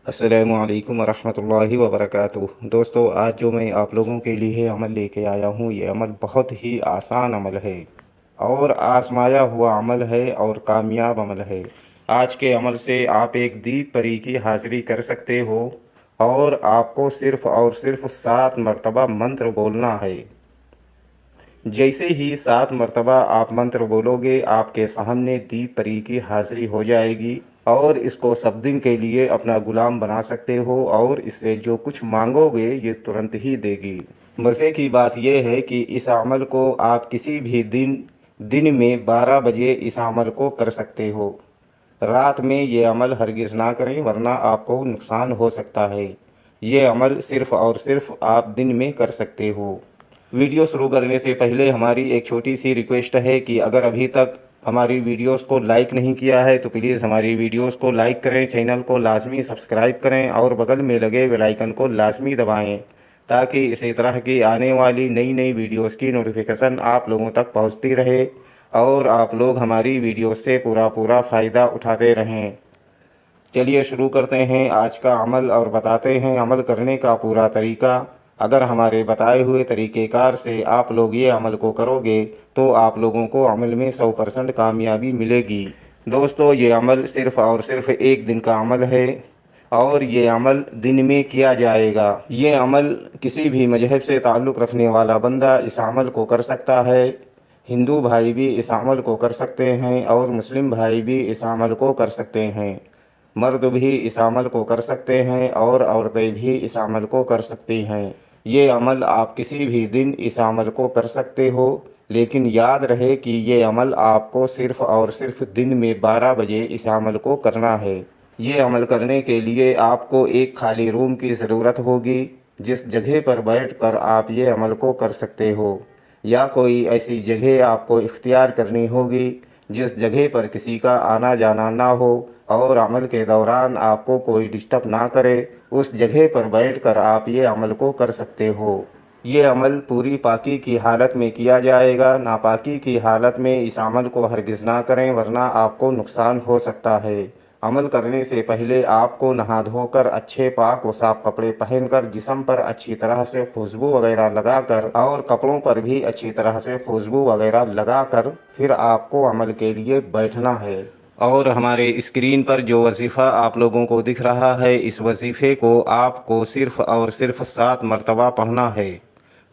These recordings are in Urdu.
السلام علیکم ورحمۃ اللہ وبرکاتہ۔ دوستو، آج جو میں آپ لوگوں کے لیے عمل لے کے آیا ہوں، یہ عمل بہت ہی آسان عمل ہے اور آزمایا ہوا عمل ہے اور کامیاب عمل ہے۔ آج کے عمل سے آپ ایک دیپ پری کی حاضری کر سکتے ہو اور آپ کو صرف اور صرف 7 مرتبہ منتر بولنا ہے۔ جیسے ہی 7 مرتبہ آپ منتر بولو گے، آپ کے سامنے دیپ پری کی حاضری ہو جائے گی اور اس کو سب دن کے لیے اپنا غلام بنا سکتے ہو اور اس سے جو کچھ مانگو گے یہ ترنت ہی دے گی۔ مزے کی بات یہ ہے کہ اس عمل کو آپ کسی بھی دن میں 12 بجے اس عمل کو کر سکتے ہو۔ رات میں یہ عمل ہرگز نہ کریں ورنہ آپ کو نقصان ہو سکتا ہے۔ یہ عمل صرف اور صرف آپ دن میں کر سکتے ہو۔ ویڈیو شروع کرنے سے پہلے ہماری ایک چھوٹی سی ریکویسٹ ہے کہ اگر ابھی تک ہماری ویڈیوز کو لائک نہیں کیا ہے تو پلیز ہماری ویڈیوز کو لائک کریں، چینل کو لازمی سبسکرائب کریں اور بغل میں لگے بیل آئیکن کو لازمی دبائیں تاکہ اسی طرح کی آنے والی نئی ویڈیوز کی نوٹیفیکیشن آپ لوگوں تک پہنچتی رہے اور آپ لوگ ہماری ویڈیوز سے پورا فائدہ اٹھاتے رہیں۔ چلیے شروع کرتے ہیں آج کا عمل اور بتاتے ہیں عمل کرنے کا پورا طریقہ۔ اگر ہمارے بتائے ہوئے طریقہ کار سے آپ لوگ یہ عمل کو کرو گے تو آپ لوگوں کو عمل میں 100% کامیابی ملے گی۔ دوستو، یہ عمل صرف اور صرف ایک دن کا عمل ہے اور یہ عمل دن میں کیا جائے گا۔ یہ عمل کسی بھی مذہب سے تعلق رکھنے والا بندہ اس عمل کو کر سکتا ہے۔ ہندو بھائی بھی اس عمل کو کر سکتے ہیں اور مسلم بھائی بھی اس عمل کو کر سکتے ہیں۔ مرد بھی اس عمل کو کر سکتے ہیں اور عورتیں بھی اس عمل کو کر سکتی ہیں۔ یہ عمل آپ کسی بھی دن اس عمل کو کر سکتے ہو، لیکن یاد رہے کہ یہ عمل آپ کو صرف اور صرف دن میں 12 بجے اس عمل کو کرنا ہے۔ یہ عمل کرنے کے لیے آپ کو ایک خالی روم کی ضرورت ہوگی جس جگہ پر بیٹھ کر آپ یہ عمل کو کر سکتے ہو، یا کوئی ایسی جگہ آپ کو اختیار کرنی ہوگی جس جگہ پر کسی کا آنا جانا نہ ہو اور عمل کے دوران آپ کو کوئی ڈسٹرب نہ کرے۔ اس جگہ پر بیٹھ کر آپ یہ عمل کو کر سکتے ہو۔ یہ عمل پوری پاکی کی حالت میں کیا جائے گا۔ ناپاکی کی حالت میں اس عمل کو ہرگز نہ کریں ورنہ آپ کو نقصان ہو سکتا ہے۔ عمل کرنے سے پہلے آپ کو نہا دھو کر اچھے پاک و صاف کپڑے پہن کر جسم پر اچھی طرح سے خوشبو وغیرہ لگا کر اور کپڑوں پر بھی اچھی طرح سے خوشبو وغیرہ لگا کر پھر آپ کو عمل کے لیے بیٹھنا ہے۔ اور ہمارے اسکرین پر جو وظیفہ آپ لوگوں کو دکھ رہا ہے، اس وظیفے کو آپ کو صرف اور صرف 7 مرتبہ پڑھنا ہے۔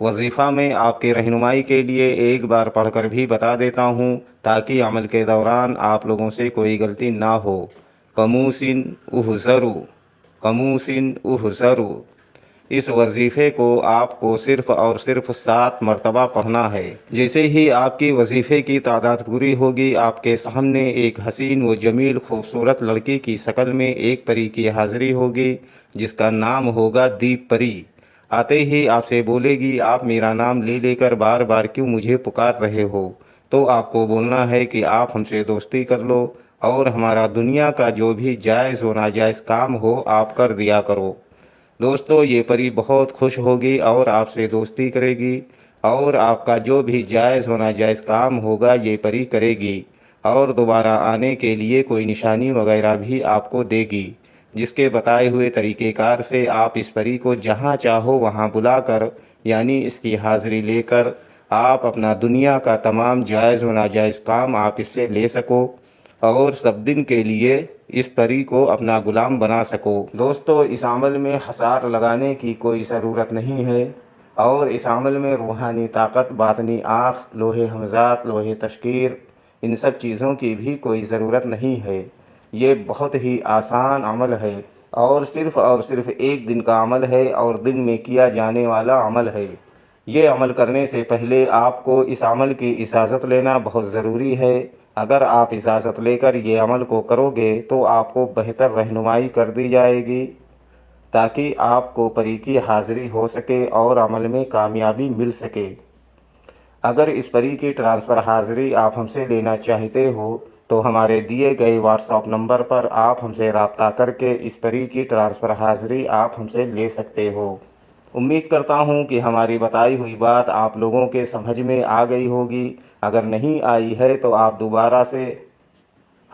وظیفہ میں آپ کی رہنمائی کے لیے ایک بار پڑھ کر بھی بتا دیتا ہوں تاکہ عمل کے دوران آپ لوگوں سے کوئی غلطی نہ ہو۔ قموسن احذروا، قموسن احذروا۔ اس وظیفے کو آپ کو صرف اور صرف 7 مرتبہ پڑھنا ہے۔ جیسے ہی آپ کی وظیفے کی تعداد پوری ہوگی، آپ کے سامنے ایک حسین و جمیل خوبصورت لڑکی کی شکل میں ایک پری کی حاضری ہوگی جس کا نام ہوگا دیپ پری۔ آتے ہی آپ سے بولے گی، آپ میرا نام لے کر بار بار کیوں مجھے پکار رہے ہو؟ تو آپ کو بولنا ہے کہ آپ ہم سے دوستی کر لو اور ہمارا دنیا کا جو بھی جائز و ناجائز کام ہو آپ کر دیا کرو۔ دوستو، یہ پری بہت خوش ہوگی اور آپ سے دوستی کرے گی اور آپ کا جو بھی جائز و ناجائز کام ہوگا یہ پری کرے گی اور دوبارہ آنے کے لیے کوئی نشانی وغیرہ بھی آپ کو دے گی، جس کے بتائے ہوئے طریقہ کار سے آپ اس پری کو جہاں چاہو وہاں بلا کر، یعنی اس کی حاضری لے کر آپ اپنا دنیا کا تمام جائز و ناجائز کام آپ اس سے لے سکو اور سب دن کے لیے اس پری کو اپنا غلام بنا سکو۔ دوستو، اس عمل میں حصار لگانے کی کوئی ضرورت نہیں ہے اور اس عمل میں روحانی طاقت، باطنی آنکھ، لوح حمزات، لوح تشکیر، ان سب چیزوں کی بھی کوئی ضرورت نہیں ہے۔ یہ بہت ہی آسان عمل ہے اور صرف ایک دن کا عمل ہے اور دن میں کیا جانے والا عمل ہے۔ یہ عمل کرنے سے پہلے آپ کو اس عمل کی اجازت لینا بہت ضروری ہے۔ اگر آپ اجازت لے کر یہ عمل کو کرو گے تو آپ کو بہتر رہنمائی کر دی جائے گی تاکہ آپ کو پری کی حاضری ہو سکے اور عمل میں کامیابی مل سکے۔ اگر اس پری کی ٹرانسفر حاضری آپ ہم سے لینا چاہتے ہو تو ہمارے دیے گئے واٹس ایپ نمبر پر آپ ہم سے رابطہ کر کے اس پری کی ٹرانسفر حاضری آپ ہم سے لے سکتے ہو۔ امید کرتا ہوں کہ ہماری بتائی ہوئی بات آپ لوگوں کے سمجھ میں آ گئی ہوگی۔ اگر نہیں آئی ہے تو آپ دوبارہ سے